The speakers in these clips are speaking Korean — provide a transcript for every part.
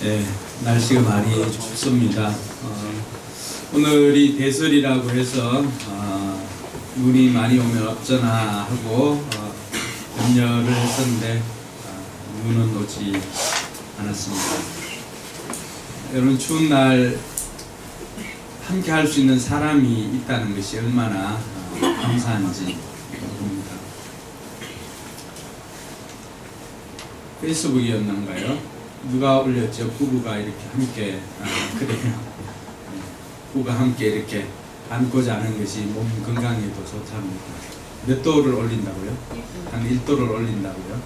예, 날씨가 많이 춥습니다. 오늘이 대설이라고 해서 눈이 많이 오면 어쩌나 하고 염려를 했었는데 눈은 오지 않았습니다. 여러분, 추운 날 함께 할 수 있는 사람이 있다는 것이 얼마나 감사한지 봅니다. 페이스북이었는가요? 누가 올렸죠? 부부가 이렇게 함께 그래요. 부부가 함께 이렇게 안고 자는 것이 몸 건강에도 좋답니다. 몇 도를 올린다고요? 한 1도를 올린다고요?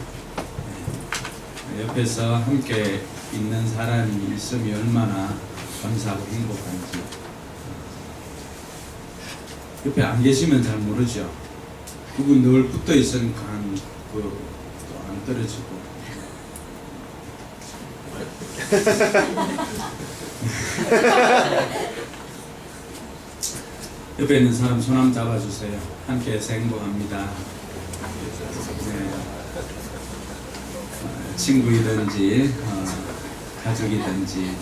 옆에서 함께 있는 사람이 있으면 얼마나 감사하고 행복한지. 옆에 안 계시면 잘 모르죠. 그분 늘 붙어 있으니까 또 안 떨어지고. 옆에 있는 사람 손 한번 잡아주세요. 함께해서 행복합니다. 네. 친구이든지 가족이든지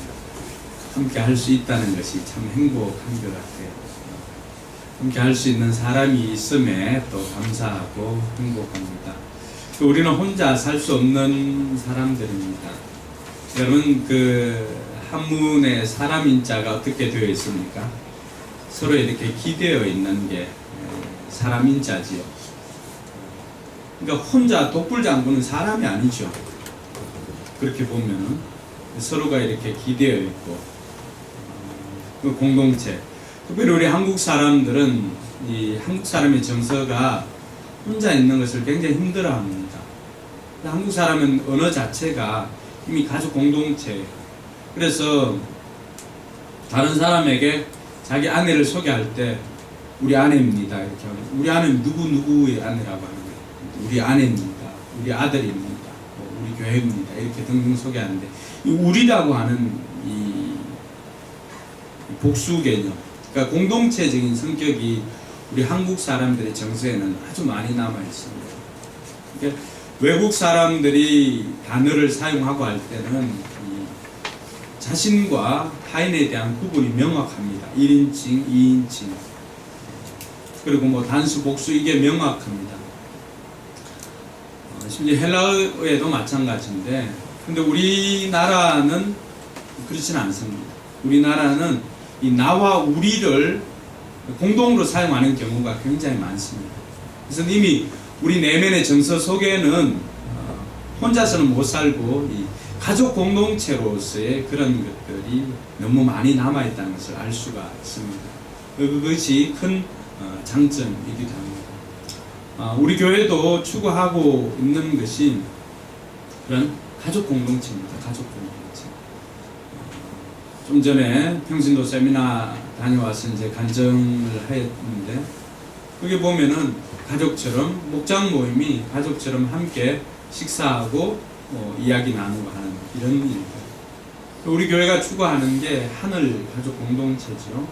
함께 할 수 있다는 것이 참 행복한 것 같아요. 함께 할 수 있는 사람이 있음에 또 감사하고 행복합니다. 우리는 혼자 살 수 없는 사람들입니다. 여러분, 그 한문에 사람 인자가 어떻게 되어 있습니까? 서로 이렇게 기대어 있는 게 사람 인자지요. 그러니까 혼자 독불장군은 사람이 아니죠. 그렇게 보면은 서로가 이렇게 기대어 있고 그 공동체. 특별히 우리 한국 사람들은 이 한국 사람의 정서가 혼자 있는 것을 굉장히 힘들어합니다. 한국 사람은 언어 자체가 이미 가족 공동체. 그래서 다른 사람에게 자기 아내를 소개할 때 우리 아내입니다 이렇게 하면, 우리 아내는 누구의 아내라고 하는 거예요. 우리 아내입니다, 우리 아들입니다, 우리 교회입니다 이렇게 등등 소개하는데, 이 우리라고 하는 이 복수 개념, 그러니까 공동체적인 성격이 우리 한국 사람들의 정서에는 아주 많이 남아 있습니다. 그러니까 외국 사람들이 단어를 사용하고 할 때는 자신과 타인에 대한 구분이 명확합니다. 1인칭, 2인칭, 그리고 뭐 단수, 복수, 이게 명확합니다. 심지어 헬라어에도 마찬가지인데, 근데 우리나라는 그렇지는 않습니다. 우리나라는 이 나와 우리를 공동으로 사용하는 경우가 굉장히 많습니다. 그래서 이미 우리 내면의 정서 속에는 혼자서는 못 살고 이 가족 공동체로서의 그런 것들이 너무 많이 남아있다는 것을 알 수가 있습니다. 그것이 큰 장점이기도 합니다. 우리 교회도 추구하고 있는 것이 그런 가족 공동체입니다. 가족 공동체. 좀 전에 평신도 세미나 다녀와서 이제 간증을 했는데, 거기 보면은 가족처럼, 목장 모임이 가족처럼 함께 식사하고 이야기 나누고 하는 이런 일들. 우리 교회가 추구하는 게 하늘 가족 공동체죠.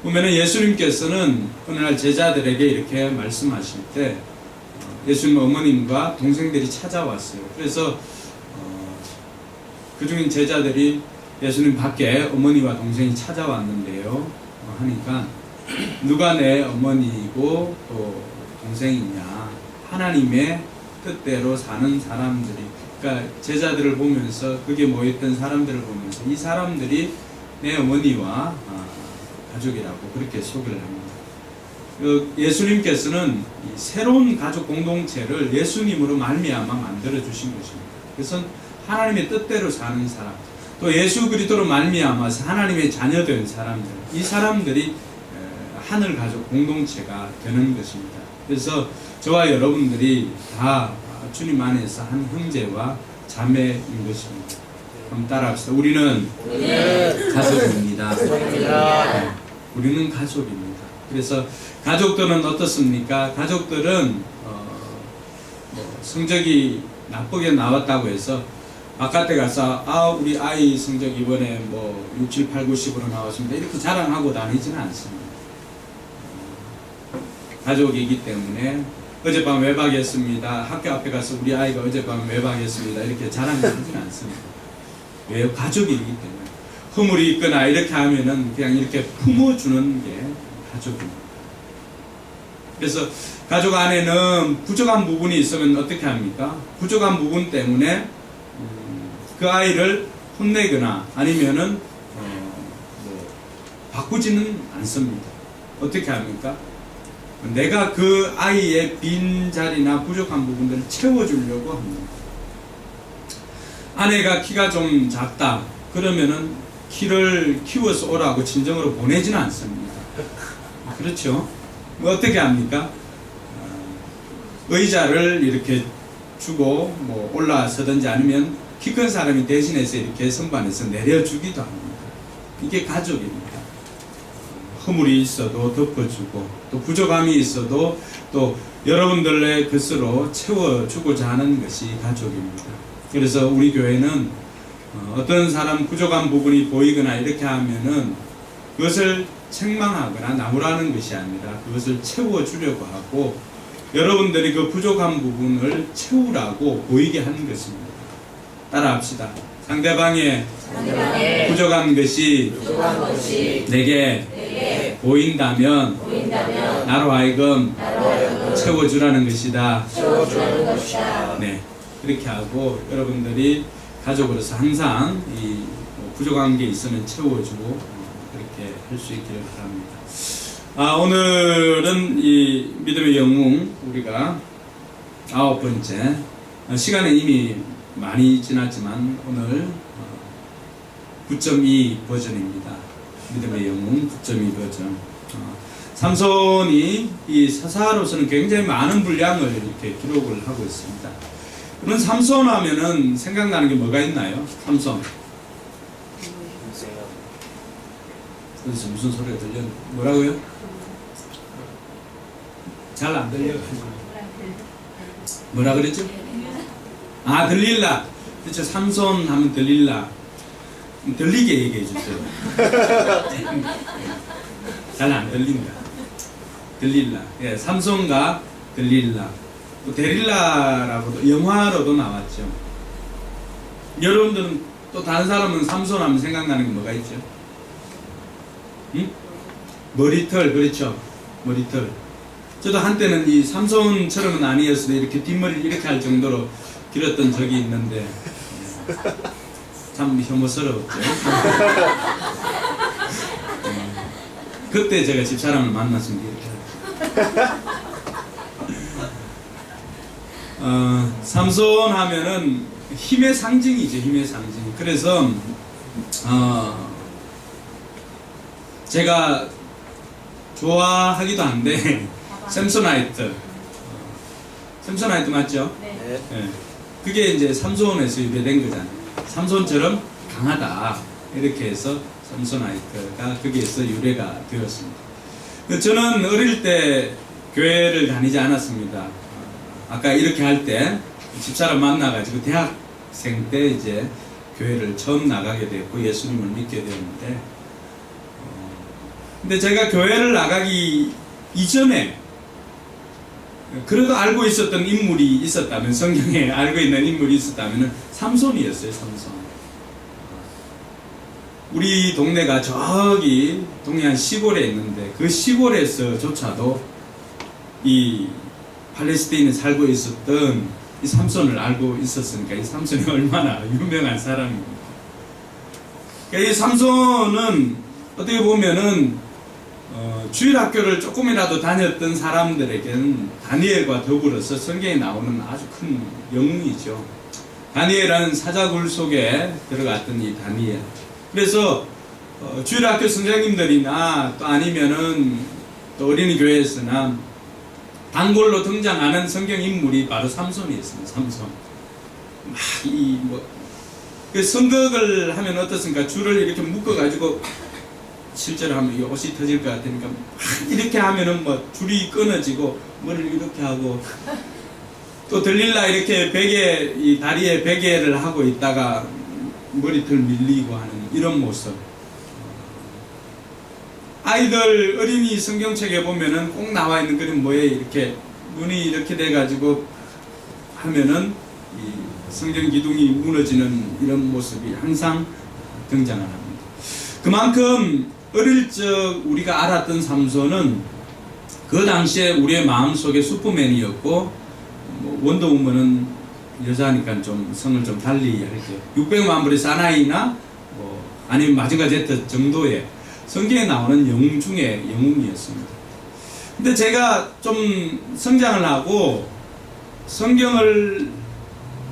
보면은 예수님께서는 어느 날 제자들에게 이렇게 말씀하실 때 예수님 어머님과 동생들이 찾아왔어요. 그래서 그 중인 제자들이 예수님 밖에 어머니와 동생이 찾아왔는데요 하니까, 누가 내 어머니이고 또 동생이냐, 하나님의 뜻대로 사는 사람들이, 그러니까 제자들을 보면서, 그게 모였던 사람들을 보면서 이 사람들이 내 어머니와 가족이라고 그렇게 소개를 합니다. 예수님께서는 새로운 가족 공동체를 예수님으로 말미암아 만들어 주신 것입니다. 그래서 하나님의 뜻대로 사는 사람, 또 예수 그리스도로 말미암아서 하나님의 자녀된 사람들, 이 사람들이 하늘 가족 공동체가 되는 것입니다. 그래서 저와 여러분들이 다 주님 안에서 한 형제와 자매인 것입니다. 그럼 따라합시다. 우리는 가족입니다. 네, 우리는 가족입니다. 그래서 가족들은 어떻습니까? 가족들은 성적이 나쁘게 나왔다고 해서 바깥에 가서 우리 아이 성적 이번에 뭐 6, 7, 8, 90으로 나왔습니다 이렇게 자랑하고 다니지는 않습니다. 가족이기 때문에 어젯밤 외박했습니다, 학교 앞에 가서 우리 아이가 어젯밤 외박했습니다 이렇게 자랑하지는 않습니다. 왜? 가족이기 때문에. 허물이 있거나 이렇게 하면은 그냥 이렇게 품어주는 게 가족입니다. 그래서 가족 안에는 부족한 부분이 있으면 어떻게 합니까? 부족한 부분 때문에 그 아이를 혼내거나 아니면은 바꾸지는 않습니다. 어떻게 합니까? 내가 그 아이의 빈 자리나 부족한 부분들을 채워주려고 합니다. 아내가 키가 좀 작다 그러면은 키를 키워서 오라고 친정으로 보내지는 않습니다. 그렇죠? 어떻게 합니까? 의자를 이렇게 주고 뭐 올라서든지 아니면 키 큰 사람이 대신해서 이렇게 선반에서 내려주기도 합니다. 이게 가족입니다. 허물이 있어도 덮어주고 또 부족함이 있어도 또 여러분들의 것으로 채워주고자 하는 것이 가족입니다. 그래서 우리 교회는 어떤 사람 부족한 부분이 보이거나 이렇게 하면은 그것을 책망하거나 나무라는 것이 아니라 그것을 채워주려고 하고 여러분들이 그 부족한 부분을 채우라고 보이게 하는 것입니다. 따라합시다. 상대방의 부족한 것이 내게 보인다면 나로 하여금 채워주라는 것이다. 네, 그렇게 하고 여러분들이 가족으로서 항상 이 부족한 게 있으면 채워주고 그렇게 할 수 있기를 바랍니다. 오늘은 이 믿음의 영웅 우리가 9번째 시간은 이미 많이 지났지만 오늘 9.2 버전입니다. 믿음의 영웅 9.2 버전. 삼손이 이 사사로서는 굉장히 많은 분량을 이렇게 기록을 하고 있습니다. 그러면 삼손 하면은 생각나는 게 뭐가 있나요? 삼손. 어디서 무슨 소리가 들려? 뭐라고요? 잘 안 들려. 뭐라 그랬죠? 들릴라. 그렇죠. 삼손 하면 들릴라. 들리게 얘기해 주세요. 잘 안 들린다. 들릴라. 예, 삼손과 들릴라. 또 데릴라라고도 영화로도 나왔죠. 여러분들은 또 다른 사람은 삼손 하면 생각나는 게 뭐가 있죠? 응? 머리털, 그렇죠. 머리털. 저도 한때는 이 삼손처럼은 아니었어도 이렇게 뒷머리를 이렇게 할 정도로 길었던 적이 있는데 참 혐오스러웠죠. 그때 제가 집사람을 만났습니다. 삼손 하면은 힘의 상징이죠. 힘의 상징. 그래서 제가 좋아하기도 한데 샘소나이트 맞죠? 네. 네. 그게 이제 삼손에서 유래된 거잖아요. 삼손처럼 강하다 이렇게 해서 샘소나이트가 거기에서 유래가 되었습니다. 저는 어릴 때 교회를 다니지 않았습니다. 아까 이렇게 할 때 집사람 만나가지고 대학생 때 이제 교회를 처음 나가게 됐고 예수님을 믿게 되었는데 근데 제가 교회를 나가기 이전에 그래도 알고 있었던 인물이 있었다면 성경에 알고 있는 인물이 있었다면 삼손이었어요. 삼손. 우리 동네가 저기 동네 한 시골에 있는데 그 시골에서조차도 이 팔레스타인에 살고 있었던 이 삼손을 알고 있었으니까 이 삼손이 얼마나 유명한 사람입니까? 그러니까 이 삼손은 어떻게 보면은 주일학교를 조금이라도 다녔던 사람들에게는 다니엘과 더불어서 성경에 나오는 아주 큰 영웅이죠. 다니엘은 사자굴 속에 들어갔던 이 다니엘. 그래서 주일학교 선생님들이나 또 아니면은 또 어린이교회에서나 단골로 등장하는 성경 인물이 바로 삼손이었습니다. 삼손. 그 성극을 하면 어떻습니까? 줄을 이렇게 묶어가지고 실제로 하면 이 옷이 터질 것 같으니까 막 이렇게 하면은 뭐 줄이 끊어지고 머리를 이렇게 하고 또 들릴라 이렇게 베개 이 다리에 베개를 하고 있다가 머리털 밀리고 하는 이런 모습. 아이들 어린이 성경책에 보면은 꼭 나와 있는 그림 뭐에 이렇게 눈이 이렇게 돼가지고 하면은 이 성경 기둥이 무너지는 이런 모습이 항상 등장을 합니다. 그만큼 어릴 적 우리가 알았던 삼손은 그 당시에 우리의 마음속에 슈퍼맨이었고, 원더우먼은 여자니까 좀 성을 좀 달리 할게요. 600만 불의 사나이나 아니면 마징가 제트 정도의 성경에 나오는 영웅 중에 영웅이었습니다. 근데 제가 좀 성장을 하고 성경을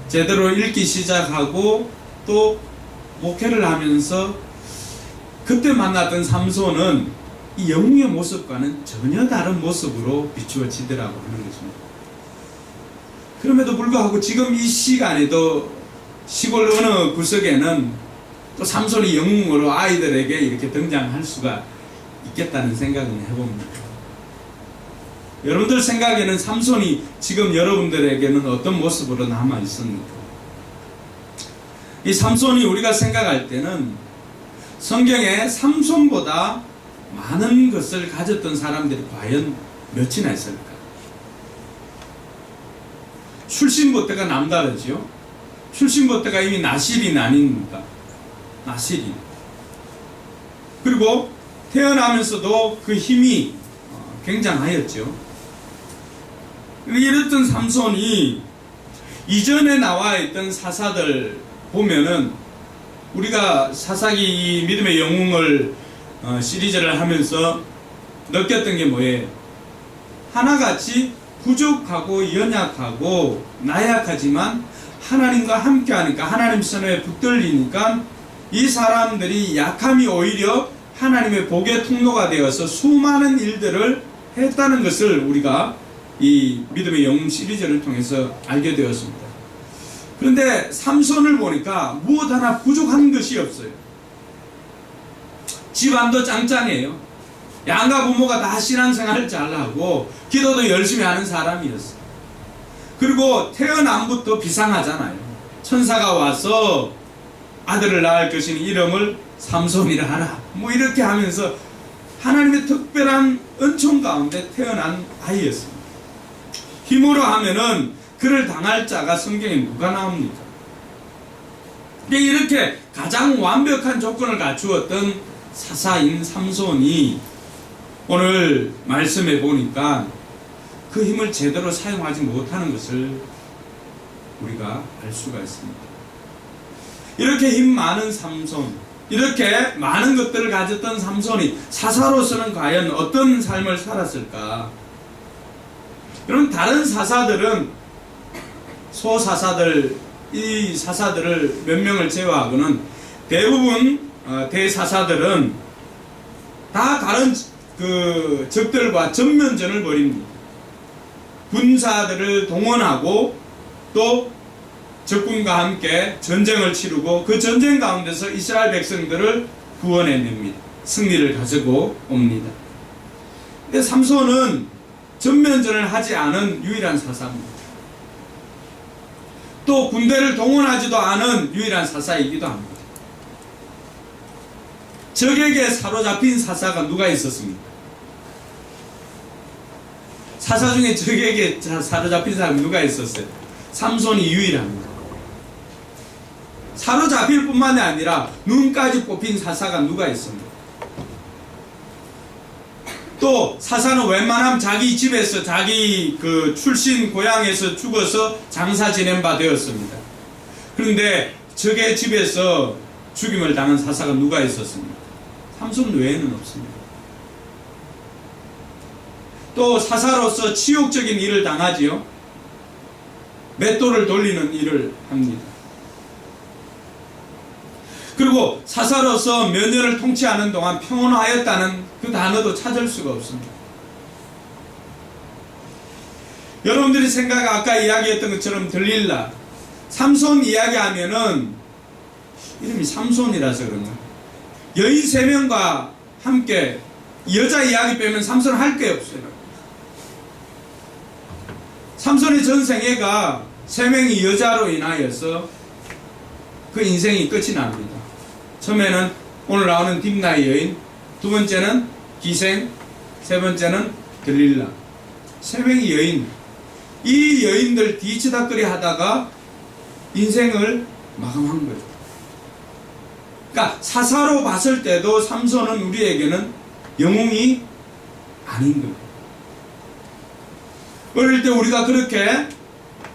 제대로 읽기 시작하고 또 목회를 하면서 그때 만났던 삼손은 이 영웅의 모습과는 전혀 다른 모습으로 비추어지더라고 하는 것입니다. 그럼에도 불구하고 지금 이 시간에도 시골 어느 구석에는 또 삼손이 영웅으로 아이들에게 이렇게 등장할 수가 있겠다는 생각은 해봅니다. 여러분들 생각에는 삼손이 지금 여러분들에게는 어떤 모습으로 남아 있습니까? 이 삼손이 우리가 생각할 때는 성경에 삼손보다 많은 것을 가졌던 사람들이 과연 몇이나 있을까? 출신부터가 남다르지요. 출신부터가 이미 나실인 아닙니까? 나실인. 그리고 태어나면서도 그 힘이 굉장하였죠. 이랬던 삼손이 이전에 나와 있던 사사들 보면은 우리가 사사기 믿음의 영웅을 시리즈를 하면서 느꼈던 게 뭐예요? 하나같이 부족하고 연약하고 나약하지만 하나님과 함께하니까, 하나님 손에 붙들리니까 이 사람들이 약함이 오히려 하나님의 복의 통로가 되어서 수많은 일들을 했다는 것을 우리가 이 믿음의 영웅 시리즈를 통해서 알게 되었습니다. 그런데 삼손을 보니까 무엇 하나 부족한 것이 없어요. 집안도 짱짱해요. 양가 부모가 다 신앙생활을 잘하고 기도도 열심히 하는 사람이었어요. 그리고 태어남부터 비상하잖아요. 천사가 와서 아들을 낳을 것이니 이름을 삼손이라 하라, 이렇게 하면서 하나님의 특별한 은총 가운데 태어난 아이였습니다. 힘으로 하면은 그를 당할 자가 성경에 누가 나옵니까? 이렇게 가장 완벽한 조건을 갖추었던 사사인 삼손이 오늘 말씀해 보니까 그 힘을 제대로 사용하지 못하는 것을 우리가 알 수가 있습니다. 이렇게 힘 많은 삼손, 이렇게 많은 것들을 가졌던 삼손이 사사로서는 과연 어떤 삶을 살았을까? 여러분, 다른 사사들은, 소사사들, 이 사사들을 몇 명을 제외하고는 대부분 대사사들은 다 다른 그 적들과 전면전을 벌입니다. 군사들을 동원하고 또 적군과 함께 전쟁을 치르고 그 전쟁 가운데서 이스라엘 백성들을 구원해냅니다. 승리를 가지고 옵니다. 근데 삼손은 전면전을 하지 않은 유일한 사사입니다. 또 군대를 동원하지도 않은 유일한 사사이기도 합니다. 적에게 사로잡힌 사사가 누가 있었습니까? 사사 중에 적에게 사로잡힌 사람이 누가 있었어요? 삼손이 유일합니다. 사로잡힐 뿐만이 아니라 눈까지 뽑힌 사사가 누가 있습니까? 또 사사는 웬만하면 자기 집에서, 자기 그 출신 고향에서 죽어서 장사 지낸 바 되었습니다. 그런데 적의 집에서 죽임을 당한 사사가 누가 있었습니까? 삼손 외에는 없습니다. 또 사사로서 치욕적인 일을 당하지요. 맷돌을 돌리는 일을 합니다. 그리고 사사로서 몇 년을 통치하는 동안 평온하였다는 그 단어도 찾을 수가 없습니다. 여러분들이 아까 이야기했던 것처럼 들릴라, 삼손 이야기하면은 이름이 삼손이라서 그런가, 여인 3명과 함께 여자 이야기 빼면 삼손은 할 게 없어요. 삼손의 전생애가 3명이 여자로 인하여서 그 인생이 끝이 납니다. 처음에는 오늘 나오는 딥나의 여인, 두 번째는 기생, 세 번째는 들릴라. 3명의 여인, 이 여인들 뒤치다거리 하다가 인생을 마감한 거예요. 그러니까 사사로 봤을 때도 삼손은 우리에게는 영웅이 아닌 거예요. 어릴 때 우리가 그렇게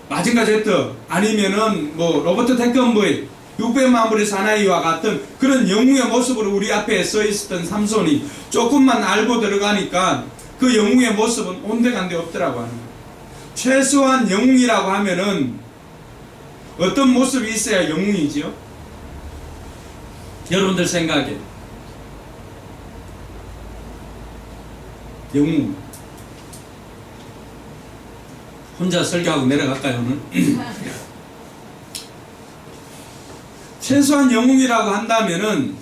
마징가 제트 아니면은 뭐 로버트 태권브이 600만 불의 사나이와 같은 그런 영웅의 모습으로 우리 앞에 서 있었던 삼손이 조금만 알고 들어가니까 그 영웅의 모습은 온데간데 없더라고 하는 거예요. 최소한 영웅이라고 하면은 어떤 모습이 있어야 영웅이지요? 여러분들 생각에 영웅 혼자 설교하고 내려갈까요 오늘? 최소한 영웅이라고 한다면은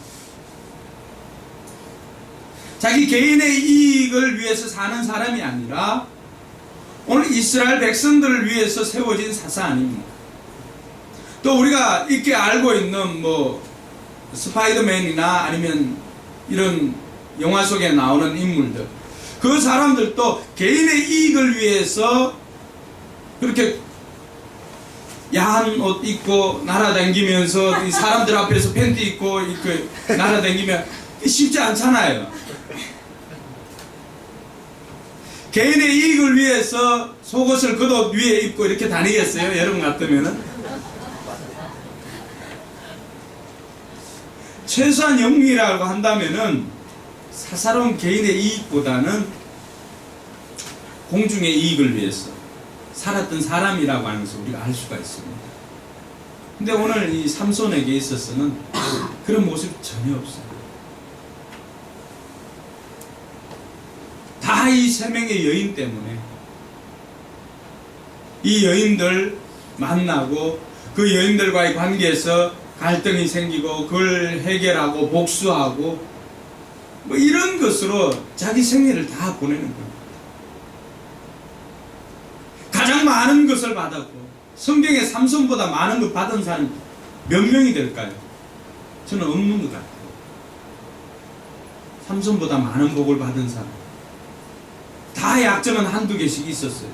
자기 개인의 이익을 위해서 사는 사람이 아니라 오늘 이스라엘 백성들을 위해서 세워진 사사 아닙니까? 또 우리가 있게 알고 있는 뭐 스파이더맨이나 아니면 이런 영화 속에 나오는 인물들, 그 사람들도 개인의 이익을 위해서 그렇게 야한 옷 입고 날아다니면서 이 사람들 앞에서 팬티 입고 이렇게 날아다니면 쉽지 않잖아요. 개인의 이익을 위해서 속옷을 겉옷 위에 입고 이렇게 다니겠어요? 여러분 같으면은? 최소한 영웅이라고 한다면은 사사로운 개인의 이익보다는 공중의 이익을 위해서 살았던 사람이라고 하는 것을 우리가 알 수가 있습니다. 근데 오늘 이 삼손에게 있어서는 그런 모습이 전혀 없어요. 다 이 세 명의 여인 때문에 이 여인들 만나고 그 여인들과의 관계에서 갈등이 생기고 그걸 해결하고 복수하고 뭐 이런 것으로 자기 생애를 다 보내는 겁니다. 가장 많은 것을 받았고 성경에 삼손보다 많은 것 받은 사람이 몇 명이 될까요? 저는 없는 것 같아요. 삼손보다 많은 복을 받은 사람. 다 약점은 한두 개씩 있었어요.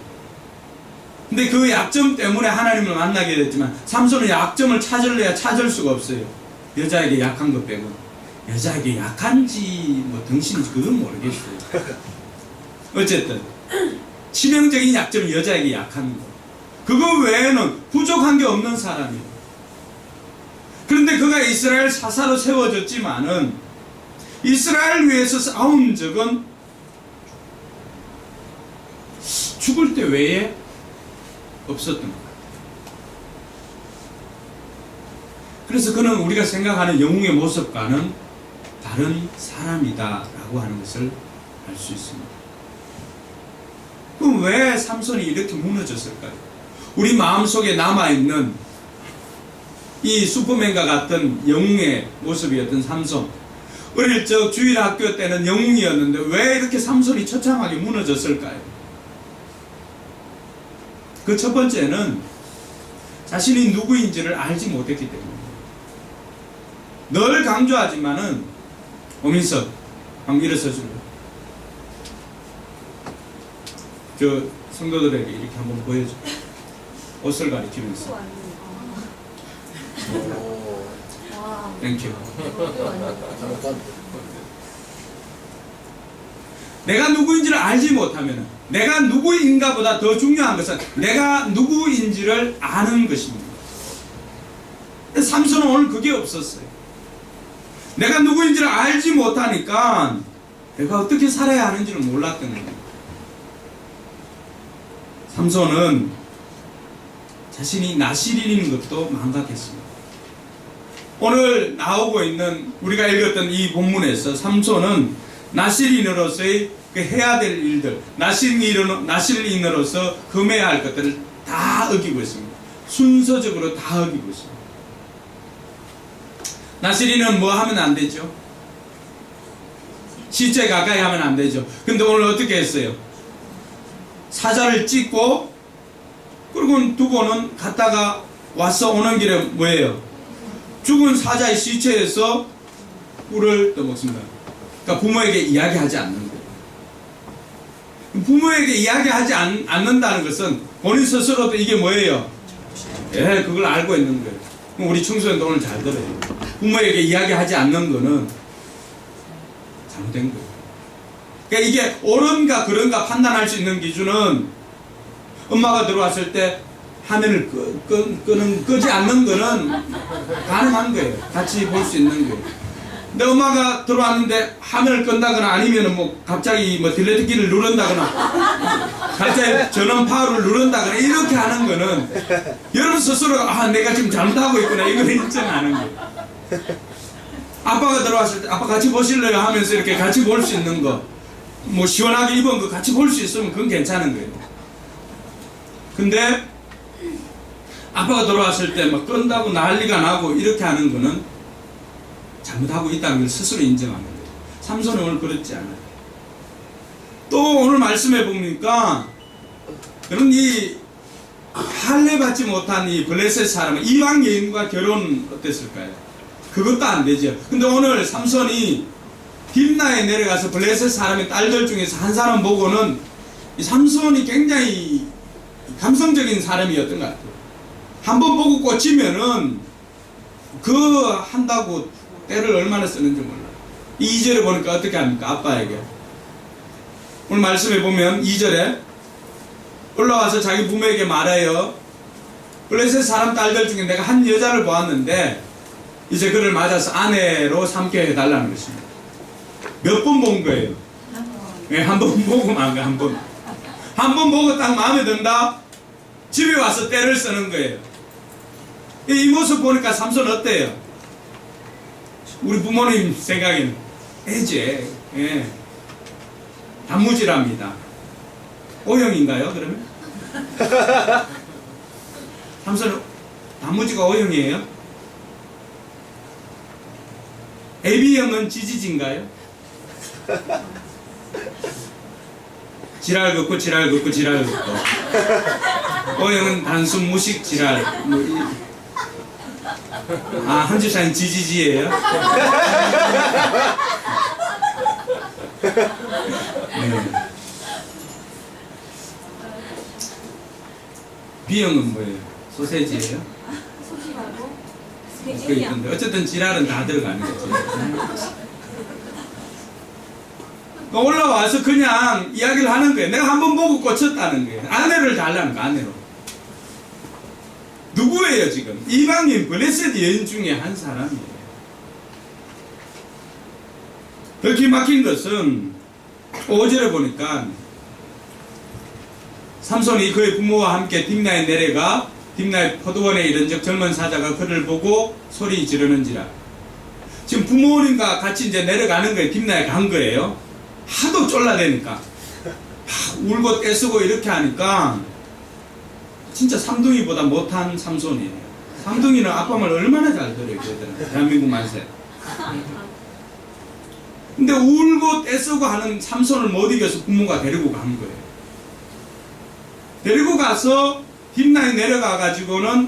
근데 그 약점 때문에 하나님을 만나게 됐지만 삼손은 약점을 찾을래야 찾을 수가 없어요. 여자에게 약한 것 빼고. 여자에게 약한지 뭐 등신인지 그건 모르겠어요. 어쨌든 치명적인 약점은 여자에게 약한 거. 그거 외에는 부족한 게 없는 사람이에요. 그런데 그가 이스라엘 사사로 세워졌지만은 이스라엘 위해서 싸운 적은 죽을 때 외에 없었던 것 같아요. 그래서 그는 우리가 생각하는 영웅의 모습과는 다른 사람이다라고 하는 것을 알 수 있습니다. 그럼 왜 삼손이 이렇게 무너졌을까요? 우리 마음속에 남아있는 이 슈퍼맨과 같은 영웅의 모습이었던 삼손, 어릴 적 주일학교 때는 영웅이었는데 왜 이렇게 삼손이 처참하게 무너졌을까요? 그 첫 번째는 자신이 누구인지를 알지 못했기 때문입니다. 늘 강조하지만은 오민석 한번 일어서주세요. 저 성도들에게 이렇게 한번 보여줘. 옷을 가리키면서. 땡큐. 내가 누구인지를 알지 못하면 내가 누구인가 보다 더 중요한 것은 내가 누구인지를 아는 것입니다. 삼손은 오늘 그게 없었어요. 내가 누구인지를 알지 못하니까 내가 어떻게 살아야 하는지를 몰랐던 거예요. 삼손은 자신이 나실인인 것도 망각했습니다. 오늘 나오고 있는 우리가 읽었던 이 본문에서 삼손은 나실인으로서의 그 해야 될 일들, 나실인으로서 금해야 할 것들을 다 어기고 있습니다. 순서적으로 다 어기고 있습니다. 나실인은 뭐 하면 안 되죠? 시체 가까이 하면 안 되죠. 근데 오늘 어떻게 했어요? 사자를 찍고 그리고 두고는 갔다가 와서 오는 길에 뭐예요? 죽은 사자의 시체에서 꿀을 떠먹습니다. 그러니까 부모에게 이야기하지 않는 거예요. 부모에게 이야기하지 않는다는 것은 본인 스스로도 이게 뭐예요? 예, 그걸 알고 있는 거예요. 그럼 우리 청소년도 오늘 잘 들어요. 부모에게 이야기하지 않는 거는 잘못된 거예요. 그러니까 이게 옳은가 그른가 판단할 수 있는 기준은 엄마가 들어왔을 때 화면을 끄지 않는 거는 가능한 거예요. 같이 볼 수 있는 거예요. 근데 엄마가 들어왔는데 화면을 끈다거나 아니면 뭐 갑자기 뭐 딜레트 키를 누른다거나 갑자기 전원 파워를 누른다거나 이렇게 하는 거는 여러분 스스로 아 내가 지금 잘못하고 있구나 이걸 인정하는 거예요. 아빠가 들어왔을 때 아빠 같이 보실래요 하면서 이렇게 같이 볼 수 있는 거 뭐 시원하게 입은 거 같이 볼 수 있으면 그건 괜찮은 거예요. 근데 아빠가 들어왔을 때 막 끈다고 난리가 나고 이렇게 하는 거는 잘못하고 있다는 걸 스스로 인정하는 거예요. 삼손은 오늘 그렇지 않아요. 또 오늘 말씀해 보니까 그런 이 할례 받지 못한 이 블레셋 사람은 이방 여인과 결혼 어땠을까요? 그것도 안 되죠. 근데 오늘 삼손이 딥나에 내려가서 블레셋 사람의 딸들 중에서 한 사람 보고는 이 삼손이 굉장히 감성적인 사람이었던 것 같아요. 한번 보고 꽂히면은 그 한다고 때를 얼마나 쓰는지 몰라요. 2절에 보니까 어떻게 합니까? 아빠에게 오늘 말씀해 보면 2절에 올라와서 자기 부모에게 말해요. 블레셋 사람 딸들 중에 내가 한 여자를 보았는데 이제 그를 맞아서 아내로 삼게 해달라는 것입니다. 몇 번 본 거예요? 네, 한 번 보고 만 거, 한 번. 한 번 보고 딱 마음에 든다? 집에 와서 때를 쓰는 거예요. 이 모습 보니까 삼손 어때요? 우리 부모님 생각에는 애제, 예. 단무지랍니다. O형인가요, 그러면? 삼손 단무지가 O형이에요? AB형은 지지지인가요? 지랄 긋고 지랄 긋고 지랄 긋고 O형은 단순 무식 지랄 한주샤인 지지지예요? 네. B형은 뭐예요? 소세지예요? 소시하고 어쨌든 지랄은 다 들어가는 거지. 올라와서 그냥 이야기를 하는 거예요. 내가 한번 보고 꽂혔다는 거예요. 아내를 달라는 거, 아내로. 누구예요, 지금? 이방인 블레셋 여인 중에 한 사람이에요. 더 기막힌 것은 5절에 보니까 삼손이 그의 부모와 함께 딥나에 내려가 딥나의 포도원에 이른 적 젊은 사자가 그를 보고 소리 지르는지라. 지금 부모님과 같이 이제 내려가는 거예요. 딥나에 간 거예요. 하도 쫄라대니까 울고 떼쓰고 이렇게 하니까 진짜 삼둥이보다 못한 삼손이에요. 삼둥이는 아빠 말 얼마나 잘 들어요. 그들은 대한민국 만세. 근데 울고 떼쓰고 하는 삼손을 못 이겨서 부모가 데리고 간 거예요. 데리고 가서 딥나에 내려가 가지고는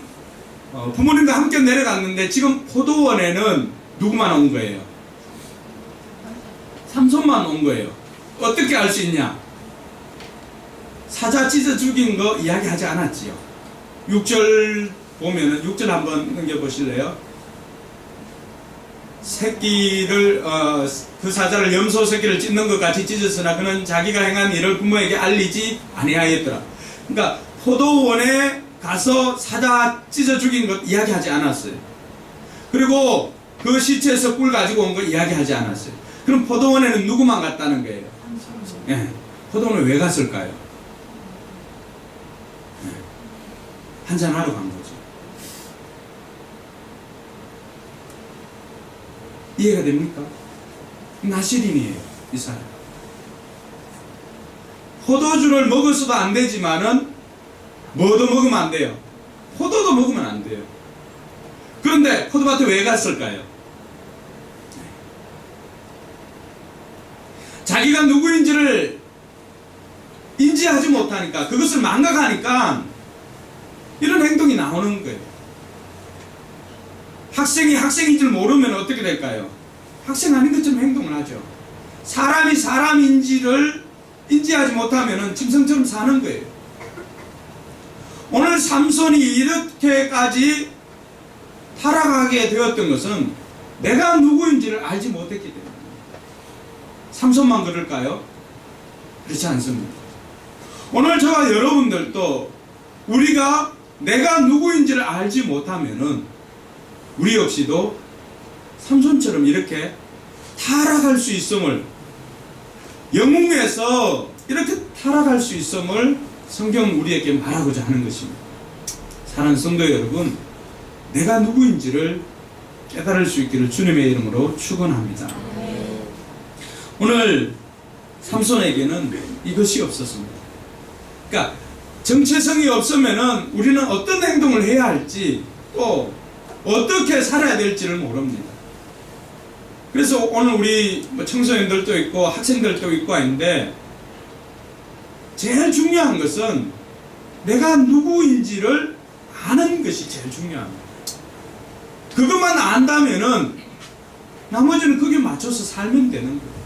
부모님과 함께 내려갔는데 지금 포도원에는 누구만 온 거예요? 삼손만 온 거예요. 어떻게 알 수 있냐? 사자 찢어 죽인 거 이야기하지 않았지요. 6절 보면은 6절 한번 넘겨보실래요? 새끼를 그 사자를 염소 새끼를 찢는 것 같이 찢었으나 그는 자기가 행한 일을 부모에게 알리지 아니하였더라. 그러니까 포도원에 가서 사자 찢어 죽인 것 이야기하지 않았어요. 그리고 그 시체에서 꿀 가지고 온 거 이야기하지 않았어요. 그럼 포도원에는 누구만 갔다는 거예요? 예. 포도원에 왜 갔을까요? 예. 한잔하러 간 거죠. 이해가 됩니까? 나시린이에요, 이 사람. 포도주를 먹어서도 안 되지만은 뭐도 먹으면 안 돼요. 포도도 먹으면 안 돼요. 그런데 포도밭에 왜 갔을까요? 자기가 누구인지를 인지하지 못하니까, 그것을 망각하니까 이런 행동이 나오는 거예요. 학생이 학생인 줄 모르면 어떻게 될까요? 학생 아닌 것처럼 행동을 하죠. 사람이 사람인지를 인지하지 못하면 짐승처럼 사는 거예요. 오늘 삼손이 이렇게까지 타락하게 되었던 것은 내가 누구인지를 알지 못했기 때문입니다. 삼손만 그럴까요? 그렇지 않습니다. 오늘 저와 여러분들도 우리가 내가 누구인지를 알지 못하면은 우리 역시도 삼손처럼 이렇게 타락할 수 있음을, 영웅에서 이렇게 타락할 수 있음을 성경은 우리에게 말하고자 하는 것입니다. 사랑하는 성도 여러분, 내가 누구인지를 깨달을 수 있기를 주님의 이름으로 축원합니다. 오늘 삼손에게는 이것이 없었습니다. 그러니까 정체성이 없으면은 우리는 어떤 행동을 해야 할지 또 어떻게 살아야 될지를 모릅니다. 그래서 오늘 우리 청소년들도 있고 학생들도 있고 하는데 제일 중요한 것은 내가 누구인지를 아는 것이 제일 중요합니다. 그것만 안다면은 나머지는 거기에 맞춰서 살면 되는 거예요.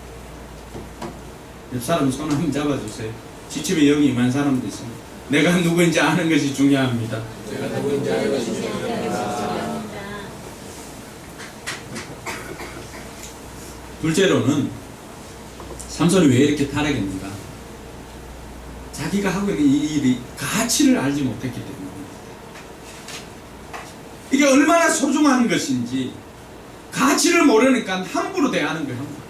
옆 사람 손 한번 잡아주세요. 지침에 영이 임한 사람도 있습니다. 내가 누구인지 아는 것이 중요합니다. 내가 누구인지 아는 것이 중요합니다. 둘째로는 삼손이 왜 이렇게 타락했는가? 자기가 하고 있는 이 일이 가치를 알지 못했기 때문입니다. 이게 얼마나 소중한 것인지 가치를 모르니까 함부로 대하는 거예요.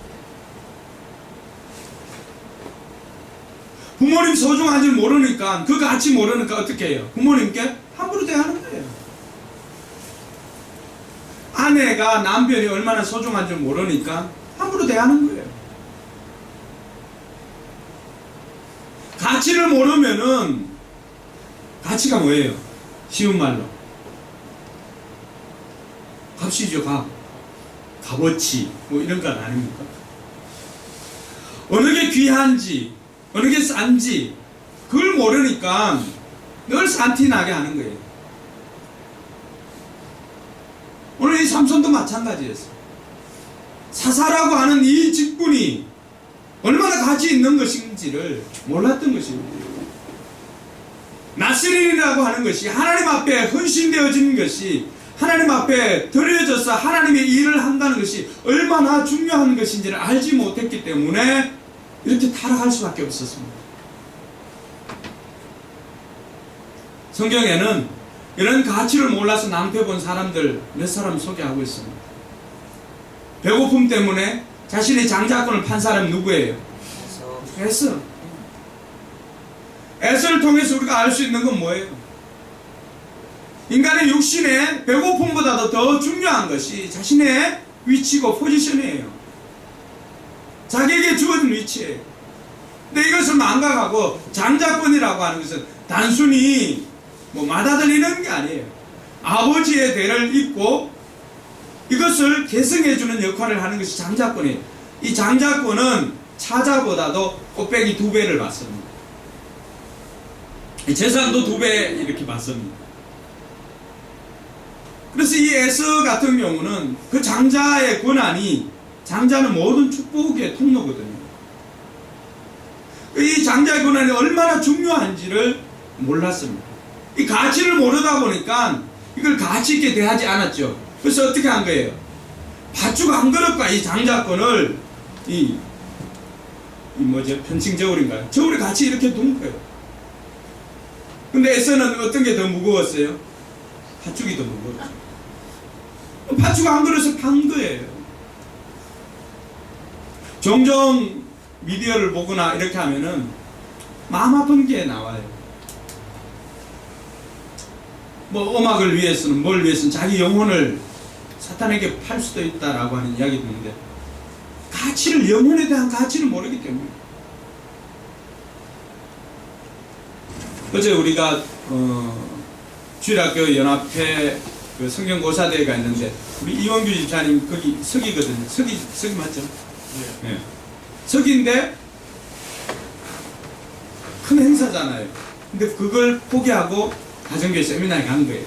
부모님 소중한지 모르니까, 그 가치 모르니까 어떻게 해요? 부모님께 함부로 대하는 거예요. 아내가 남편이 얼마나 소중한지 모르니까 함부로 대하는 거예요. 가치를 모르면은, 가치가 뭐예요? 쉬운 말로 값이죠. 값어치 뭐 이런 건 아닙니까? 어느 게 귀한지 어느 게 싼지 그걸 모르니까 늘 산티 나게 하는 거예요. 오늘 이 삼손도 마찬가지였어요. 사사라고 하는 이 직분이 얼마나 가치 있는 것인지를 몰랐던 것입니다. 나스린이라고 하는 것이 하나님 앞에 헌신되어진 것이, 하나님 앞에 드려져서 하나님의 일을 한다는 것이 얼마나 중요한 것인지를 알지 못했기 때문에 이렇게 타락할 수밖에 없었습니다. 성경에는 이런 가치를 몰라서 낭패본 사람들 몇 사람 소개하고 있습니다. 배고픔 때문에 자신의 장자권을 판 사람이 누구예요? 에서. 에서를 통해서 우리가 알 수 있는 건 뭐예요? 인간의 육신의 배고픔보다도 더 중요한 것이 자신의 위치고 포지션이에요. 자기에게 주어진 위치예요. 근데 이것을 망각하고 장자권이라고 하는 것은 단순히 뭐 맞아들이는 게 아니에요. 아버지의 대를 잇고 이것을 계승해주는 역할을 하는 것이 장자권이에요. 이 장자권은 차자보다도 곱빼기 2배를 받습니다. 재산도 2배 이렇게 받습니다. 그래서 이 에서 같은 경우는 그 장자의 권한이, 장자는 모든 축복의 통로거든요. 이 장자의 권한이 얼마나 중요한지를 몰랐습니다. 이 가치를 모르다 보니까 이걸 가치 있게 대하지 않았죠. 그래서 어떻게 한 거예요? 밧줄 한 그릇과 이 장자권을 이 뭐죠? 편칭 저울인가요? 저울에 같이 이렇게 둔 거예요. 근데 에서는 어떤 게 더 무거웠어요? 팥죽이 더 무거웠죠. 팥죽 한 그릇을 판 거예요. 종종 미디어를 보거나 이렇게 하면은 마음 아픈 게 나와요. 뭐 음악을 위해서는, 뭘 위해서는 자기 영혼을 사탄에게 팔 수도 있다라고 하는 이야기 듣는데, 가치를, 영혼에 대한 가치를 모르기 때문에. 어제 우리가 주일학교 연합회 그 성경고사대회가 있는데 우리 이원규 집사님 거기 서기거든요. 서기 맞죠? 네. 네. 서기인데 큰 행사잖아요. 근데 그걸 포기하고 가정교회 세미나에 간 거예요.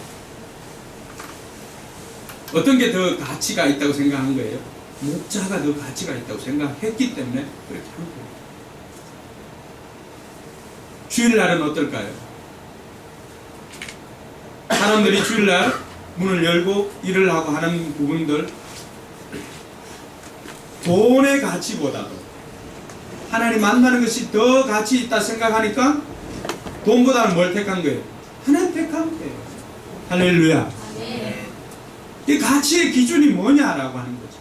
어떤 게 더 가치가 있다고 생각한 거예요? 목자가 더 가치가 있다고 생각했기 때문에 그렇게 한 거예요. 주일날은 어떨까요? 사람들이 주일날 문을 열고 일을 하고 하는 부분들, 돈의 가치보다도 하나님 만나는 것이 더 가치 있다 생각하니까 돈보다는 뭘 택한 거예요? 하나님 택한 거예요. 할렐루야. 이 가치의 기준이 뭐냐라고 하는 거죠.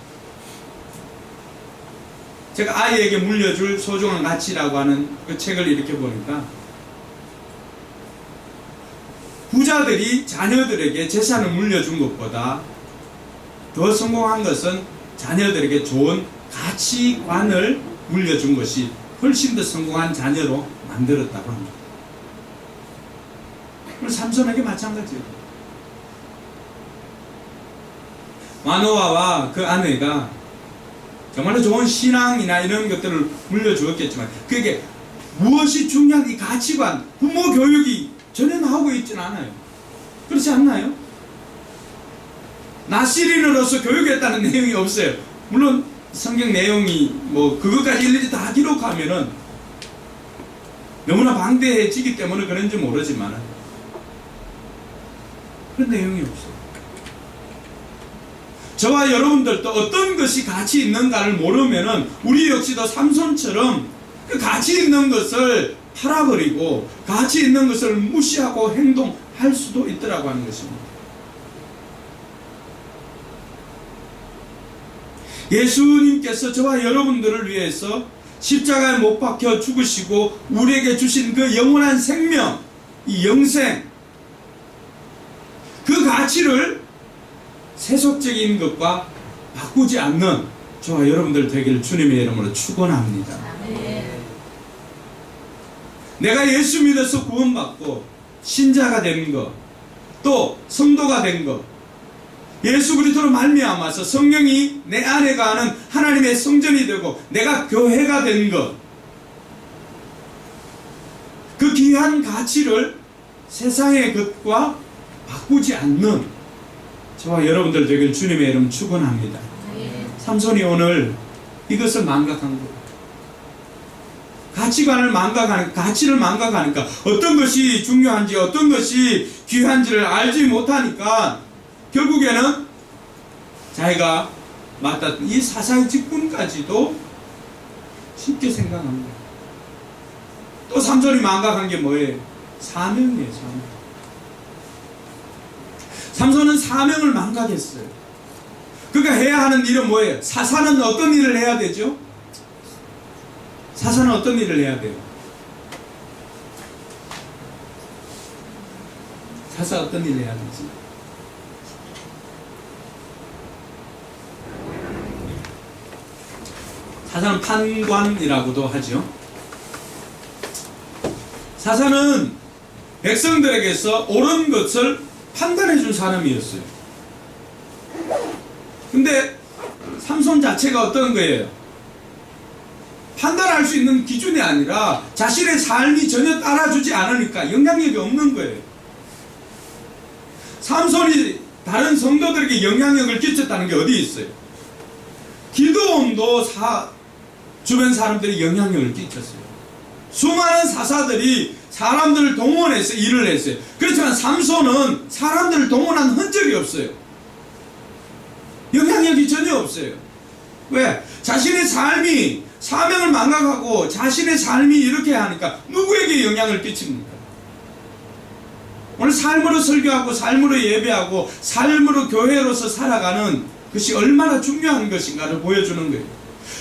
제가 아이에게 물려줄 소중한 가치라고 하는 그 책을 이렇게 보니까, 부자들이 자녀들에게 재산을 물려준 것보다 더 성공한 것은 자녀들에게 좋은 가치관을 물려준 것이 훨씬 더 성공한 자녀로 만들었다고 합니다. 삼손에게 마찬가지예요. 마노아와 그 아내가 정말로 좋은 신앙이나 이런 것들을 물려주었겠지만, 그게 무엇이 중요한 이 가치관, 부모 교육이 전혀 나오고 있지는 않아요. 그렇지 않나요? 나시린으로서 교육했다는 내용이 없어요. 물론 성경 내용이 뭐 그것까지 일일이 다 기록하면은 너무나 방대해지기 때문에 그런지 모르지만 그런 내용이 없어요. 저와 여러분들도 어떤 것이 가치 있는가를 모르면은 우리 역시도 삼손처럼 그 가치 있는 것을 팔아버리고 가치 있는 것을 무시하고 행동할 수도 있더라고 하는 것입니다. 예수님께서 저와 여러분들을 위해서 십자가에 못 박혀 죽으시고 우리에게 주신 그 영원한 생명, 이 영생, 그 가치를 세속적인 것과 바꾸지 않는 저와 여러분들 되기를 주님의 이름으로 축원합니다. 내가 예수 믿어서 구원받고 신자가 된 것, 또 성도가 된 것, 예수 그리스도로 말미암아서 성령이 내 안에 가는 하나님의 성전이 되고 내가 교회가 된 것, 그 귀한 가치를 세상의 것과 바꾸지 않는 저와 여러분들 되길 주님의 이름 축원합니다. 삼손이 오늘 이것을 망각한 거예요. 가치관을 망각하니까, 가치를 망각하니까, 어떤 것이 중요한지 어떤 것이 귀한지를 알지 못하니까 결국에는 자기가 맡았던 이 사사의 직분까지도 쉽게 생각합니다. 또 삼손이 망각한 게 뭐예요? 사명이에요. 사명. 삼손은 사명을 망각했어요. 그가 해야 하는 일은 뭐예요? 사사는 어떤 일을 해야 되죠? 사사는 어떤 일을 해야 돼요? 사사 어떤 일을 해야 되지? 사사는 판관이라고도 하죠. 사사는 백성들에게서 옳은 것을 판단해 준 사람이었어요. 근데 삼손 자체가 어떤 거예요? 판단할 수 있는 기준이 아니라 자신의 삶이 전혀 따라주지 않으니까 영향력이 없는 거예요. 삼손이 다른 성도들에게 영향력을 끼쳤다는 게 어디 있어요? 기드온도 주변 사람들이 영향력을 끼쳤어요. 수많은 사사들이 사람들을 동원해서 일을 했어요. 그렇지만 삼손은 사람들을 동원한 흔적이 없어요. 영향력이 전혀 없어요. 왜? 자신의 삶이 사명을 망각하고 자신의 삶이 이렇게 하니까 누구에게 영향을 끼칩니까? 오늘 삶으로 설교하고 삶으로 예배하고 삶으로 교회로서 살아가는 것이 얼마나 중요한 것인가를 보여주는 거예요.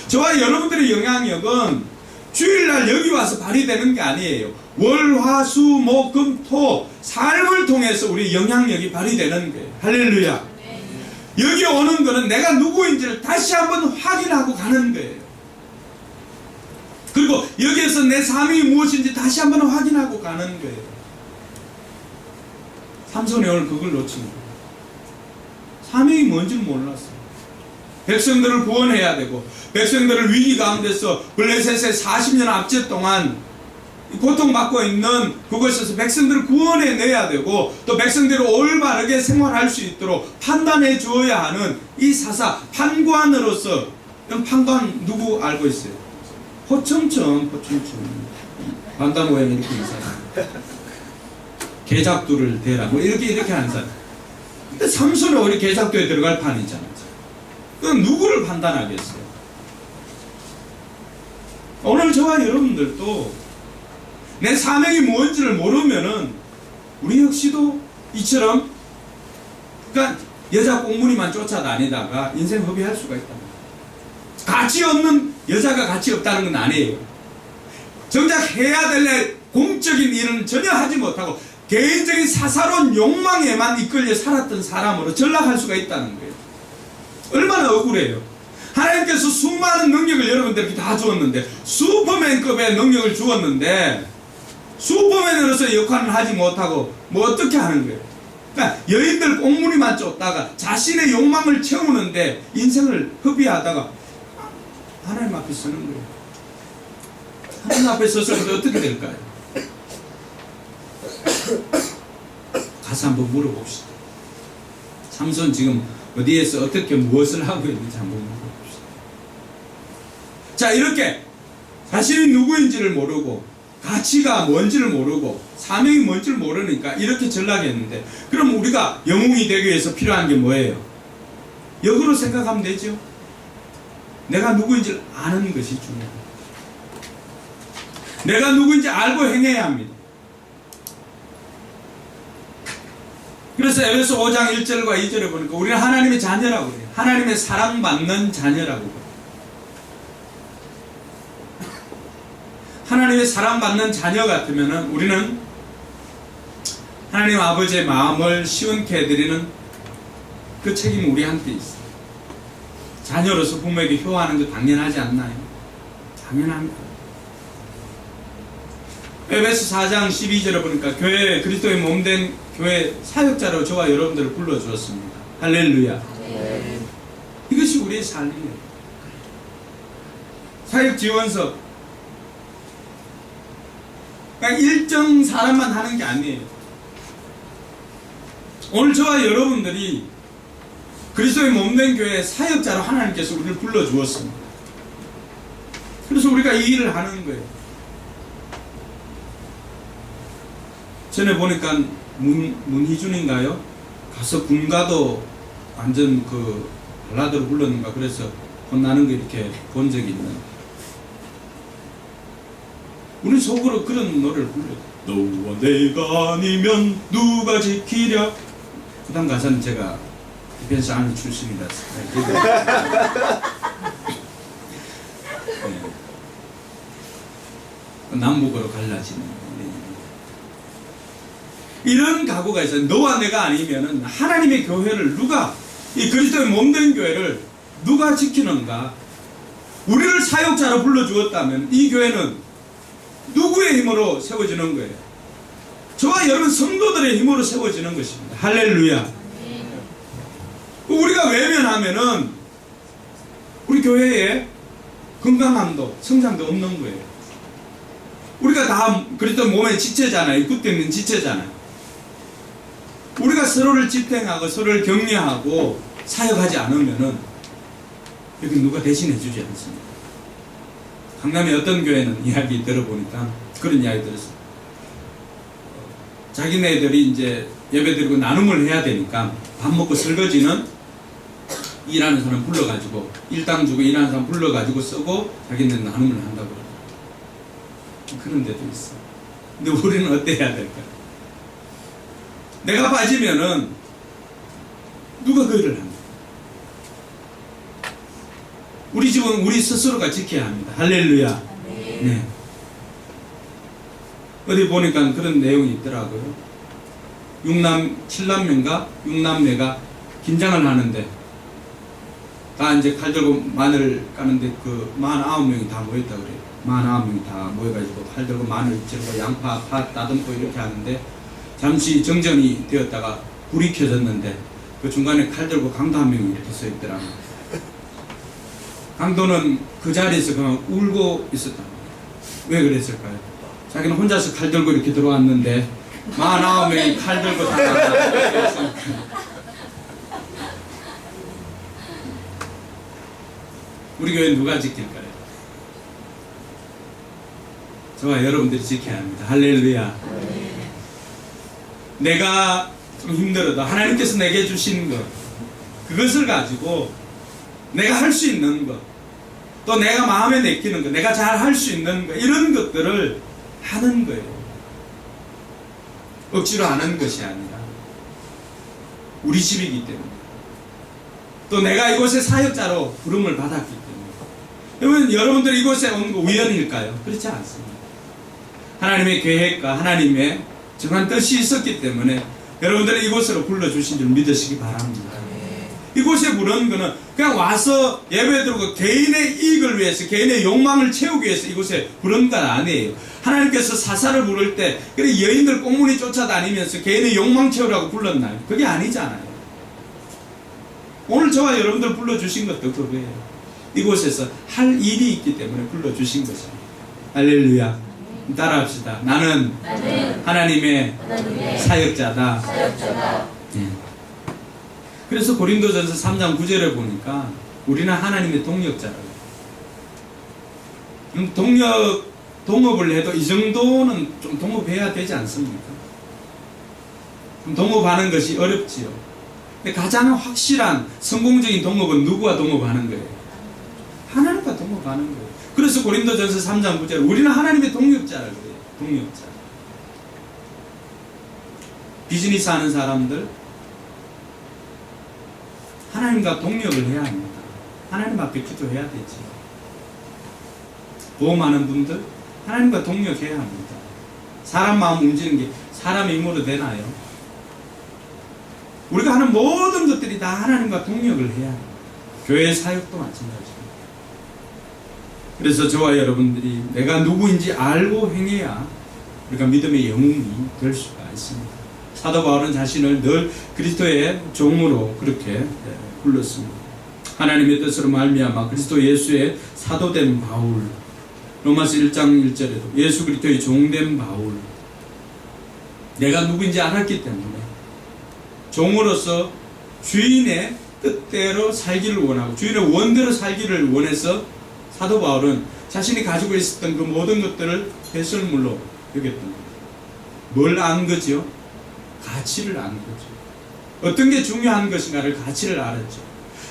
저와 여러분들의 영향력은 주일날 여기 와서 발휘되는 게 아니에요. 월, 화, 수, 목, 금, 토 삶을 통해서 우리 영향력이 발휘되는 거예요. 할렐루야. 여기 오는 거는 내가 누구인지를 다시 한번 확인하고 가는 거예요. 그리고 여기에서 내 삶이 무엇인지 다시 한번 확인하고 가는 거예요. 삼손이 오늘 그걸 놓친 거예요. 사명이 뭔지를 몰랐어요. 백성들을 구원해야 되고 백성들을 위기 가운데서 블레셋의 40년 압제 동안 고통받고 있는 그곳에서 백성들을 구원해내야 되고 또 백성들이 올바르게 생활할 수 있도록 판단해 주어야 하는 이 사사 판관으로서, 판관 누구 알고 있어요? 포청천 반다 모양 이렇게 있어요. 계작두를 대라 뭐 이렇게 하는 사람. 근데 삼손은 우리 계작두에 들어갈 판이잖아요. 그럼 누구를 판단하겠어요? 오늘 저와 여러분들도 내 사명이 뭔지를 모르면은 우리 역시도 이처럼 그러니까 여자 꽁무니만 쫓아다니다가 인생 허비할 수가 있다. 가치 없는 여자가 가치 없다는 건 아니에요. 정작 해야 될 공적인 일은 전혀 하지 못하고 개인적인 사사로운 욕망에만 이끌려 살았던 사람으로 전락할 수가 있다는 거예요. 얼마나 억울해요. 하나님께서 수많은 능력을 여러분들에게 다 주었는데 슈퍼맨급의 능력을 주었는데 슈퍼맨으로서 역할을 하지 못하고 뭐 어떻게 하는 거예요. 그러니까 여인들 꽁무니만 쫓다가 자신의 욕망을 채우는데 인생을 허비하다가 하나님 앞에 서는 거예요. 하나님 앞에 서서 어떻게 될까요? 가서 한번 물어봅시다. 삼손 지금 어디에서 어떻게 무엇을 하고 있는지 한번 물어봅시다. 자, 이렇게 자신이 누구인지를 모르고 가치가 뭔지를 모르고 사명이 뭔지를 모르니까 이렇게 전락했는데, 그럼 우리가 영웅이 되기 위해서 필요한 게 뭐예요? 역으로 생각하면 되죠. 내가 누구인지를 아는 것이 중요합니다. 내가 누구인지 알고 행해야 합니다. 그래서 에베소 5장 1절과 2절에 보니까 우리는 하나님의 자녀라고 그래요. 하나님의 사랑받는 자녀라고 그래요. 하나님의 사랑받는 자녀 같으면 우리는 하나님 아버지의 마음을 시원케 해드리는 그 책임이 우리한테 있어요. 자녀로서 부모에게 효하는 거 당연하지 않나요? 당연합니다. 에베소 4장 12절에 보니까 교회 그리스도의 몸된 교회 사역자로 저와 여러분들을 불러주었습니다. 할렐루야. 네. 이것이 우리의 삶이에요. 사역 지원서 그러니까 일정 사람만 하는 게 아니에요. 오늘 저와 여러분들이 그리스도의 몸된 교회 사역자로 하나님께서 우리를 불러주었습니다. 그래서 우리가 이 일을 하는 거예요. 전에 보니까 문희준인가요? 가서 군가도 완전 그 발라드로 불렀는가 그래서 혼나는 거 이렇게 본 적이 있는. 우리 속으로 그런 노래를 불러요. 너와 내가 아니면 누가 지키랴. 그 다음 가사는 제가 디펜스 아미 출신이라서 네. 남북으로 갈라지는 이런 각오가 있어요. 너와 내가 아니면은 하나님의 교회를 누가, 이 그리스도의 몸된 교회를 누가 지키는가? 우리를 사역자로 불러주었다면 이 교회는 누구의 힘으로 세워지는 거예요? 저와 여러분 성도들의 힘으로 세워지는 것입니다. 할렐루야. 우리가 외면하면은 우리 교회에 건강함도 성장도 없는 거예요. 우리가 다 그리스도 몸의 지체잖아요. 굳게 있는 지체잖아요. 우리가 서로를 집행하고 서로를 격려하고 사역하지 않으면은 여기 누가 대신해 주지 않습니다. 강남의 어떤 교회는 이야기 들어보니까 그런 이야기 들었어요. 자기네들이 이제 예배드리고 나눔을 해야 되니까 밥 먹고 설거지는 일하는 사람 불러가지고 일당 주고 일하는 사람 불러가지고 쓰고 자기네는 나눔을 한다고 그래요. 그런 데도 있어. 근데 우리는 어때야 될까요? 내가 빠지면은 누가 그 일을 합니까? 우리 집은 우리 스스로가 지켜야 합니다. 할렐루야. 네. 어디 보니까 그런 내용이 있더라고요. 7남매인가 6남매가 긴장을 하는데 다 이제 칼 들고 마늘 까는데 그 49명이 다 모였다 그래요. 49명이 다 모여가지고 칼 들고 마늘 찌르고 양파, 파 따듬고 이렇게 하는데 잠시 정전이 되었다가 불이 켜졌는데 그 중간에 칼 들고 강도 한 명이 이렇게 서 있더라고요. 강도는 그 자리에서 그냥 울고 있었다. 왜 그랬을까요? 자기는 혼자서 칼 들고 이렇게 들어왔는데 49명이 칼 들고 다 우리 교회 누가 지킬까요? 저와 여러분들이 지켜야 합니다. 할렐루야. 내가 좀 힘들어도 하나님께서 내게 주신 것, 그것을 가지고 내가 할 수 있는 것, 또 내가 마음에 내키는 것, 내가 잘 할 수 있는 것, 이런 것들을 하는 거예요. 억지로 하는 것이 아니라 우리 집이기 때문에, 또 내가 이곳에 사역자로 부름을 받았기 때문에. 그러면 여러분들이 이곳에 온 거 우연일까요? 그렇지 않습니다. 하나님의 계획과 하나님의 정한 뜻이 있었기 때문에 여러분들을 이곳으로 불러주신 줄 믿으시기 바랍니다. 이곳에 부른 거는 그냥 와서 예배드리고 개인의 이익을 위해서, 개인의 욕망을 채우기 위해서 이곳에 부른 건 아니에요. 하나님께서 사사를 부를 때 그래 여인들 꽁무니 쫓아다니면서 개인의 욕망 채우라고 불렀나요? 그게 아니잖아요. 오늘 저와 여러분들 불러주신 것도 그거예요. 이곳에서 할 일이 있기 때문에 불러주신 것입니다. 할렐루야. 따라합시다. 나는 하나님의 사역자다. 예. 그래서 고린도전서 3장 9절에 보니까 우리는 하나님의 동역자라고. 동업을 해도 이 정도는 좀 동업해야 되지 않습니까? 동업하는 것이 어렵지요. 근데 가장 확실한 성공적인 동업은 누구와 동업하는 거예요? 하나님과 동업하는 거예요. 그래서 고린도전서 3장 9절 우리는 하나님의 동역자라고 해요. 동역자. 비즈니스 하는 사람들 하나님과 동역을 해야 합니다. 하나님 앞에 기도해야 되지. 보험하는 분들 하나님과 동역해야 합니다. 사람 마음 움직이는 게 사람의 힘으로 되나요? 우리가 하는 모든 것들이 다 하나님과 동역을 해야 합니다. 교회 사역도 마찬가지입니다. 그래서 저와 여러분들이 내가 누구인지 알고 행해야 우리가 믿음의 영웅이 될 수가 있습니다. 사도 바울은 자신을 늘 그리스도의 종으로 그렇게 불렀습니다. 하나님의 뜻으로 말미암아 그리스도 예수의 사도된 바울, 로마서 1장 1절에도 예수 그리스도의 종된 바울, 내가 누구인지 알았기 때문에 종으로서 주인의 뜻대로 살기를 원하고 주인의 원대로 살기를 원해서 사도 바울은 자신이 가지고 있었던 그 모든 것들을 배설물로 여겼던 거예요. 뭘 안 거죠? 가치를 아는 거죠. 어떤 게 중요한 것인가를 가치를 알았죠.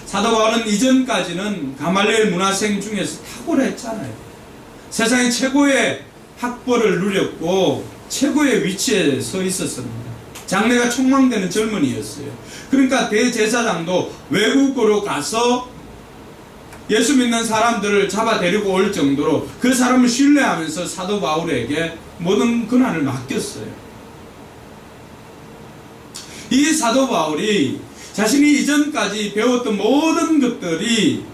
사도 바울은 이전까지는 가말리엘 문화생 중에서 탁월했잖아요. 세상의 최고의 학벌을 누렸고 최고의 위치에 서 있었습니다. 장래가 촉망되는 젊은이였어요. 그러니까 대제사장도 외국으로 가서 예수 믿는 사람들을 잡아 데리고 올 정도로 그 사람을 신뢰하면서 사도 바울에게 모든 권한을 맡겼어요. 이 사도 바울이 자신이 이전까지 배웠던 모든 것들이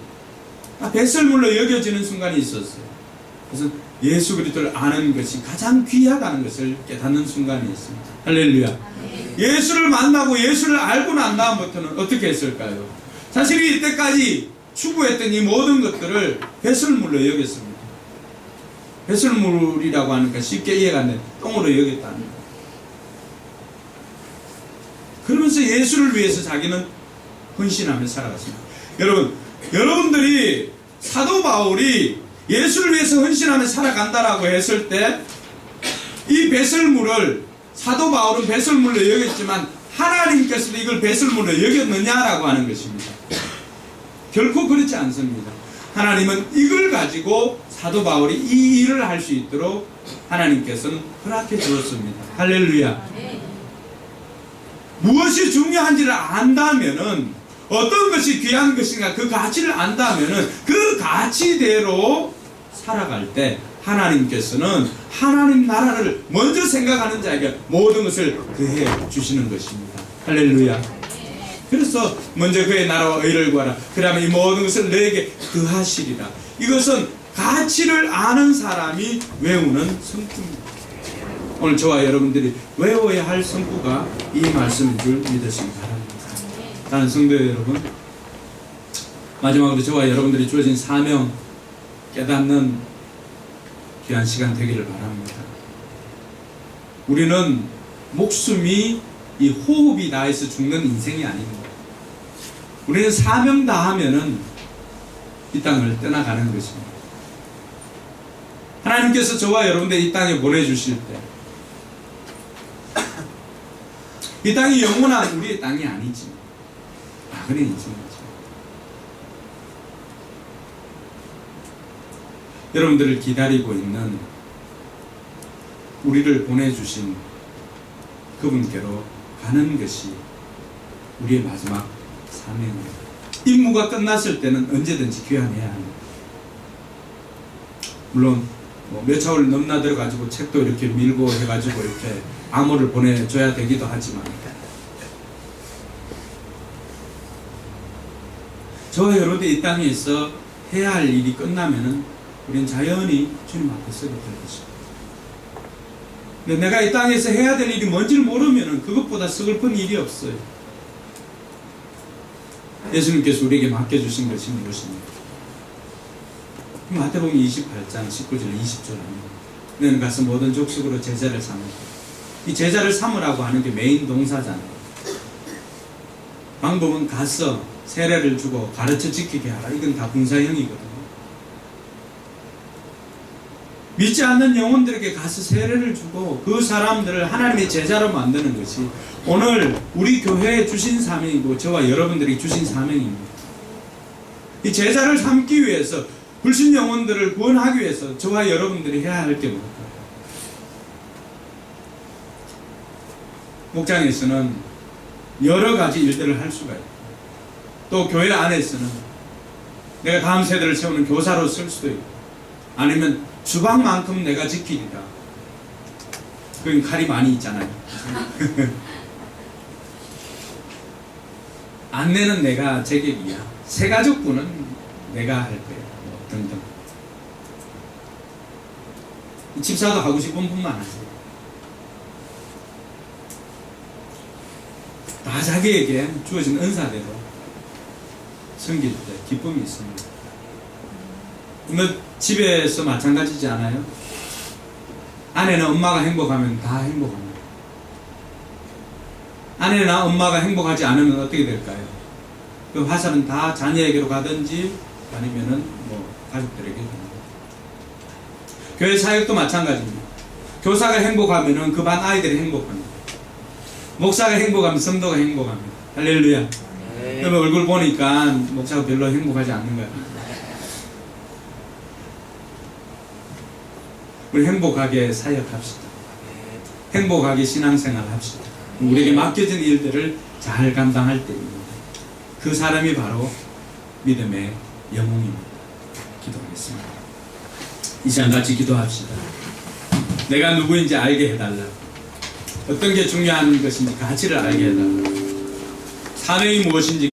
다 배설물로 여겨지는 순간이 있었어요. 그래서 예수 그리스도를 아는 것이 가장 귀하다는 것을 깨닫는 순간이 있습니다. 할렐루야. 예수를 만나고 예수를 알고 난 다음부터는 어떻게 했을까요? 자신이 이때까지 추구했던 이 모든 것들을 배설물로 여겼습니다. 배설물이라고 하니까 쉽게 이해가 안 돼. 똥으로 여겼다는 거예요. 그러면서 예수를 위해서 자기는 헌신하며 살아갔습니다. 여러분들이 사도 바울이 예수를 위해서 헌신하며 살아간다라고 했을 때 이 배설물을 사도 바울은 배설물로 여겼지만 하나님께서도 이걸 배설물로 여겼느냐라고 하는 것입니다. 결코 그렇지 않습니다. 하나님은 이걸 가지고 사도 바울이 이 일을 할 수 있도록 하나님께서는 허락해 주었습니다. 할렐루야. 무엇이 중요한지를 안다면은 어떤 것이 귀한 것인가 그 가치를 안다면은 그 가치대로 살아갈 때 하나님께서는 하나님 나라를 먼저 생각하는 자에게 모든 것을 더해 주시는 것입니다. 할렐루야. 그래서 먼저 그의 나라와 의를 구하라. 그러면 이 모든 것을 너에게 더하시리라. 이것은 가치를 아는 사람이 외우는 성품입니다. 오늘 저와 여러분들이 외워야 할 성구가 이 말씀인 줄 믿으시기 바랍니다. 다른 성도 여러분, 마지막으로 저와 여러분들이 주어진 사명 깨닫는 귀한 시간 되기를 바랍니다. 우리는 목숨이 이 호흡이 나에서 죽는 인생이 아닙니다. 우리는 사명 다하면은 이 땅을 떠나가는 것입니다. 하나님께서 저와 여러분들 이 땅에 보내주실 때 이 땅이 영원한 우리의 땅이 아니지. 그런 인생이죠. 여러분들을 기다리고 있는 우리를 보내주신 그분께로 가는 것이 우리의 마지막 사명입니다. 임무가 끝났을 때는 언제든지 귀환해야 합니다. 물론 몇 차원을 넘나들어 가지고 책도 이렇게 밀고 해가지고 이렇게 암호를 보내줘야 되기도 하지만, 저와 여러분이 이 땅에 있어 해야 할 일이 끝나면은 우리는 자연히 주님 앞에 서게 될 것입니다. 근데 내가 이 땅에서 해야 될 일이 뭔지를 모르면은 그것보다 서글픈 일이 없어요. 예수님께서 우리에게 맡겨주신 것이 무엇입니까? 마태복음 28장 19절 20절 합니다. 너는 가서 모든 족속으로 제자를 삼으라. 이 제자를 삼으라고 하는 게 메인 동사잖아요. 방법은 가서 세례를 주고 가르쳐 지키게 하라. 이건 다 분사형이거든요. 믿지 않는 영혼들에게 가서 세례를 주고 그 사람들을 하나님의 제자로 만드는 것이 오늘 우리 교회에 주신 사명이고 저와 여러분들이 주신 사명입니다. 이 제자를 삼기 위해서, 불신 영혼들을 구원하기 위해서 저와 여러분들이 해야 할 게 뭘까요? 목장에서는 여러 가지 일들을 할 수가 있고, 또 교회 안에서는 내가 다음 세대를 세우는 교사로 쓸 수도 있고, 아니면 주방만큼 내가 지키리라. 그건 칼이 많이 있잖아요. 안내는 내가 제격이야. 새가족부는 내가 할 거야. 뭐 등등. 집사도 하고 싶은 분만 하세요. 다 자기에게 주어진 은사대로 섬길 때 기쁨이 있습니다. 뭐 집에서 마찬가지지 않아요? 아내는 엄마가 행복하면 다 행복합니다. 아내나 엄마가 행복하지 않으면 어떻게 될까요? 그 화살은 다 자녀에게로 가든지 아니면은 뭐 가족들에게 갑니다. 교회 사역도 마찬가지입니다. 교사가 행복하면은 그 반 아이들이 행복합니다. 목사가 행복하면 성도가 행복합니다. 할렐루야. 그러면 얼굴 보니까 목사가 별로 행복하지 않는 거야. 우리 행복하게 사역합시다. 행복하게 신앙생활 합시다. 우리에게 맡겨진 일들을 잘 감당할 때입니다. 그 사람이 바로 믿음의 영웅입니다. 기도하겠습니다. 이 시간 같이 기도합시다. 내가 누구인지 알게 해달라. 어떤 게 중요한 것인지 가치를 알게 해달라. 사명이 무엇인지